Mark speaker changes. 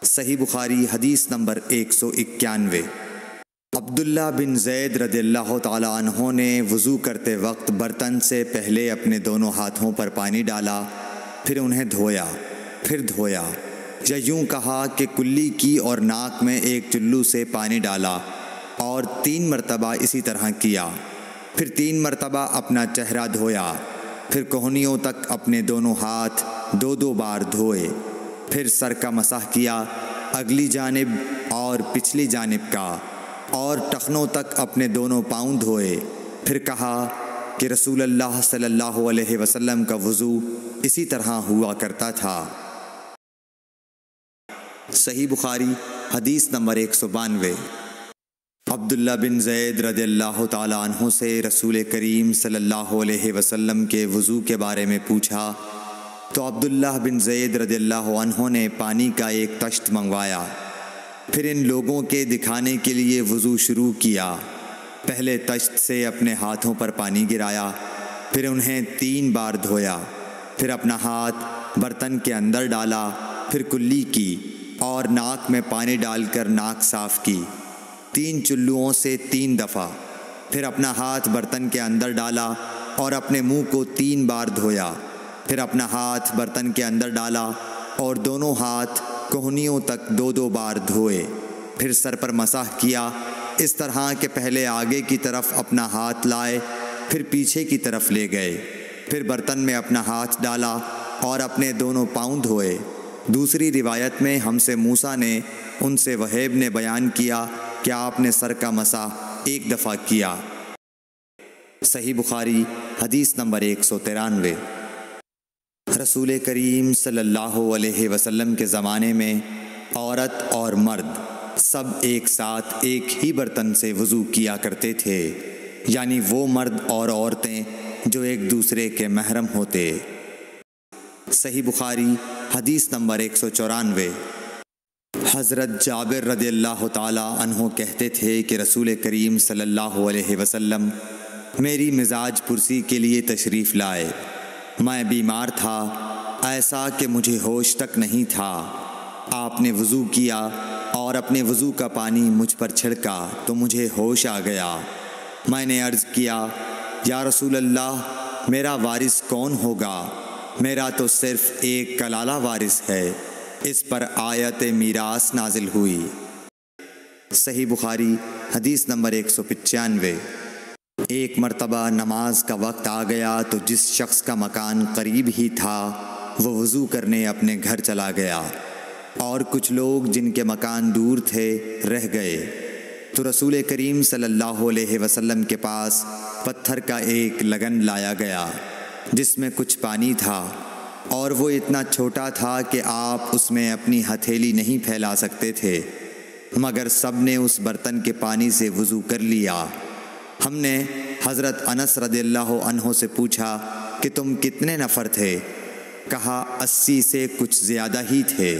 Speaker 1: صحیح بخاری حدیث نمبر 191۔ عبداللہ بن زید رضی اللہ تعالی عنہ نے وضو کرتے وقت برتن سے پہلے اپنے دونوں ہاتھوں پر پانی ڈالا، پھر انہیں دھویا، پھر دھویا، یا یوں کہا کہ کلی کی اور ناک میں ایک چلو سے پانی ڈالا اور 3 مرتبہ اسی طرح کیا، پھر 3 مرتبہ اپنا چہرہ دھویا، پھر کوہنیوں تک اپنے دونوں ہاتھ 2 بار دھوئے، پھر سر کا مسح کیا، اگلی جانب اور پچھلی جانب کا، اور ٹخنوں تک اپنے دونوں پاؤں دھوئے، پھر کہا کہ رسول اللہ صلی اللہ علیہ وسلم کا وضو اسی طرح ہوا کرتا تھا۔ صحیح بخاری حدیث نمبر 192۔ عبداللہ بن زید رضی اللہ تعالی عنہ سے رسول کریم صلی اللہ علیہ وسلم کے وضو کے بارے میں پوچھا تو عبداللہ بن زید رضی اللہ عنہ نے پانی کا ایک طشت منگوایا، پھر ان لوگوں کے دکھانے کے لیے وضو شروع کیا۔ پہلے طشت سے اپنے ہاتھوں پر پانی گرایا، پھر انہیں 3 بار دھویا، پھر اپنا ہاتھ برتن کے اندر ڈالا، پھر کلی کی اور ناک میں پانی ڈال کر ناک صاف کی 3 چلوؤں سے 3 دفعہ، پھر اپنا ہاتھ برتن کے اندر ڈالا اور اپنے منہ کو 3 بار دھویا، پھر اپنا ہاتھ برتن کے اندر ڈالا اور دونوں ہاتھ کوہنیوں تک 2 بار دھوئے، پھر سر پر مسح کیا، اس طرح کہ پہلے آگے کی طرف اپنا ہاتھ لائے، پھر پیچھے کی طرف لے گئے، پھر برتن میں اپنا ہاتھ ڈالا اور اپنے دونوں پاؤں دھوئے۔ دوسری روایت میں ہم سے موسیٰ نے ان سے وہیب نے بیان کیا کہ آپ نے سر کا مسح 1 دفعہ کیا۔ صحیح بخاری حدیث نمبر 193۔ رسول کریم صلی اللہ علیہ وسلم کے زمانے میں عورت اور مرد سب ایک ساتھ ایک ہی برتن سے وضو کیا کرتے تھے، یعنی وہ مرد اور عورتیں جو ایک دوسرے کے محرم ہوتے۔ صحیح بخاری حدیث نمبر 194۔ حضرت جابر رضی اللہ تعالی عنہ کہتے تھے کہ رسول کریم صلی اللہ علیہ وسلم میری مزاج پرسی کے لیے تشریف لائے۔ میں بیمار تھا، ایسا کہ مجھے ہوش تک نہیں تھا۔ آپ نے وضو کیا اور اپنے وضو کا پانی مجھ پر چھڑکا تو مجھے ہوش آ گیا۔ میں نے عرض کیا، یا رسول اللہ، میرا وارث کون ہوگا؟ میرا تو صرف ایک کلالہ وارث ہے۔ اس پر آیت میراث نازل ہوئی۔ صحیح بخاری حدیث نمبر 195۔ ایک مرتبہ نماز کا وقت آ گیا تو جس شخص کا مکان قریب ہی تھا وہ وضو کرنے اپنے گھر چلا گیا، اور کچھ لوگ جن کے مکان دور تھے رہ گئے، تو رسول کریم صلی اللہ علیہ وسلم کے پاس پتھر کا ایک لگن لایا گیا جس میں کچھ پانی تھا، اور وہ اتنا چھوٹا تھا کہ آپ اس میں اپنی ہتھیلی نہیں پھیلا سکتے تھے، مگر سب نے اس برتن کے پانی سے وضو کر لیا۔ ہم نے حضرت انس رضی اللہ عنہ سے پوچھا کہ تم کتنے نفر تھے؟ کہا 80 سے کچھ زیادہ ہی تھے۔